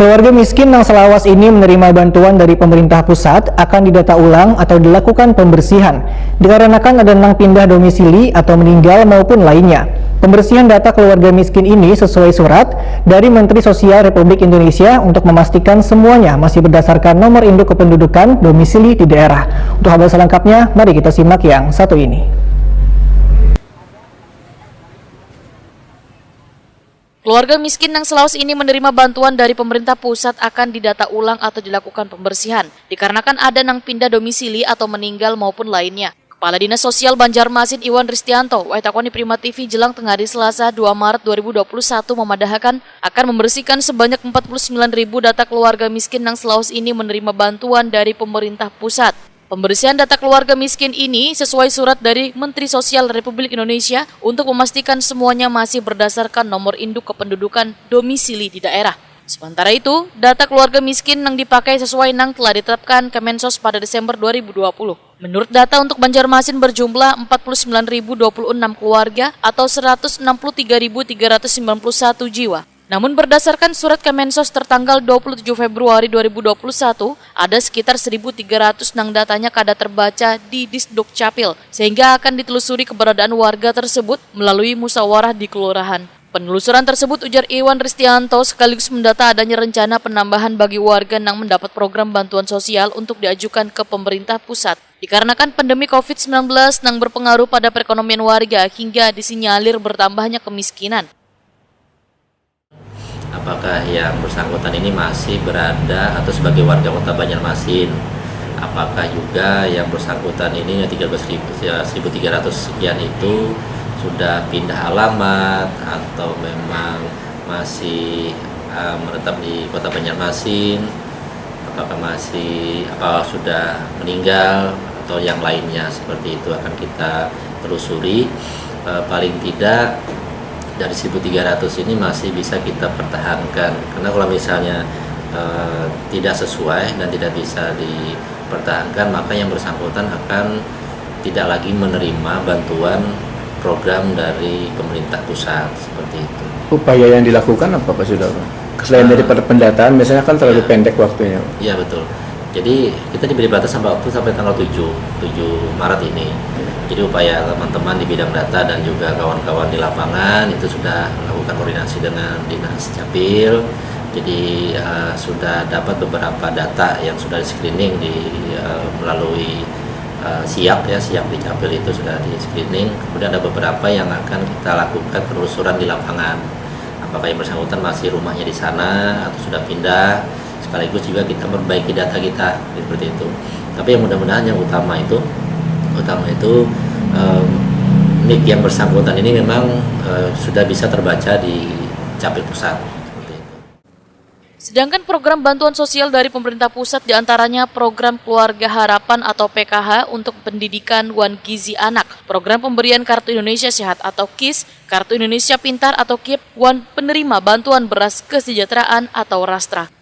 Keluarga miskin Nang Selawas ini menerima bantuan dari pemerintah pusat akan didata ulang atau dilakukan pembersihan dikarenakan ada yang pindah domisili atau meninggal maupun lainnya. Pembersihan data keluarga miskin ini sesuai surat dari Menteri Sosial Republik Indonesia untuk memastikan semuanya masih berdasarkan nomor induk kependudukan domisili di daerah. Untuk hal selengkapnya, mari kita simak yang satu ini. Keluarga miskin Nang Selawas ini menerima bantuan dari pemerintah pusat akan didata ulang atau dilakukan pembersihan, dikarenakan ada yang pindah domisili atau meninggal maupun lainnya. Kepala Dinas Sosial Banjarmasin Iwan Ristianto, Waitakoni Prima TV Jelang Tengah hari Selasa 2 Maret 2021 memadahkan akan membersihkan sebanyak 49.000 data keluarga miskin Nang Selawas ini menerima bantuan dari pemerintah pusat. Pembersihan data keluarga miskin ini sesuai surat dari Menteri Sosial Republik Indonesia untuk memastikan semuanya masih berdasarkan nomor induk kependudukan domisili di daerah. Sementara itu, data keluarga miskin yang dipakai sesuai yang telah ditetapkan Kemensos pada Desember 2020. Menurut data untuk Banjarmasin berjumlah 49.026 keluarga atau 163.391 jiwa. Namun berdasarkan surat Kemensos tertanggal 27 Februari 2021, ada sekitar 1.300 yang datanya kada terbaca di Disduk Capil, sehingga akan ditelusuri keberadaan warga tersebut melalui musyawarah di kelurahan. Penelusuran tersebut, ujar Iwan Ristianto, sekaligus mendata adanya rencana penambahan bagi warga yang mendapat program bantuan sosial untuk diajukan ke pemerintah pusat. Dikarenakan pandemi COVID-19 yang berpengaruh pada perekonomian warga hingga disinyalir bertambahnya kemiskinan. Apakah yang bersangkutan ini masih berada atau sebagai warga kota Banjarmasin? Apakah juga yang bersangkutan ini yang 1.300 sekian itu sudah pindah alamat atau memang masih menetap di kota Banjarmasin? Apakah sudah meninggal atau yang lainnya, seperti itu akan kita telusuri. Paling tidak dari 1.300 ini masih bisa kita pertahankan, karena kalau misalnya tidak sesuai dan tidak bisa dipertahankan, maka yang bersangkutan akan tidak lagi menerima bantuan program dari pemerintah pusat, seperti itu. Upaya yang dilakukan apa Pak Sudah? Selain dari pendataan, misalnya kan terlalu pendek waktunya. Iya betul. Jadi kita diberi batasan waktu sampai tanggal 7 Maret ini. Jadi upaya teman-teman di bidang data dan juga kawan-kawan di lapangan itu sudah melakukan koordinasi dengan Dinas Capil. Jadi sudah dapat beberapa data yang sudah di-screening melalui siap di Capil itu sudah di-screening. Kemudian ada beberapa yang akan kita lakukan penelusuran di lapangan. Apakah yang bersangkutan masih rumahnya di sana atau sudah pindah? Sekaligus juga kita memperbaiki data kita seperti itu. Tapi yang mudah-mudahan yang utama itu NIK yang bersangkutan ini memang sudah bisa terbaca di Capil Pusat. Seperti itu. Sedangkan program bantuan sosial dari pemerintah pusat diantaranya program Keluarga Harapan atau PKH untuk pendidikan Wan Gizi Anak, program pemberian Kartu Indonesia Sehat atau KIS, Kartu Indonesia Pintar atau KIP, Wan penerima bantuan beras kesejahteraan atau Rastra.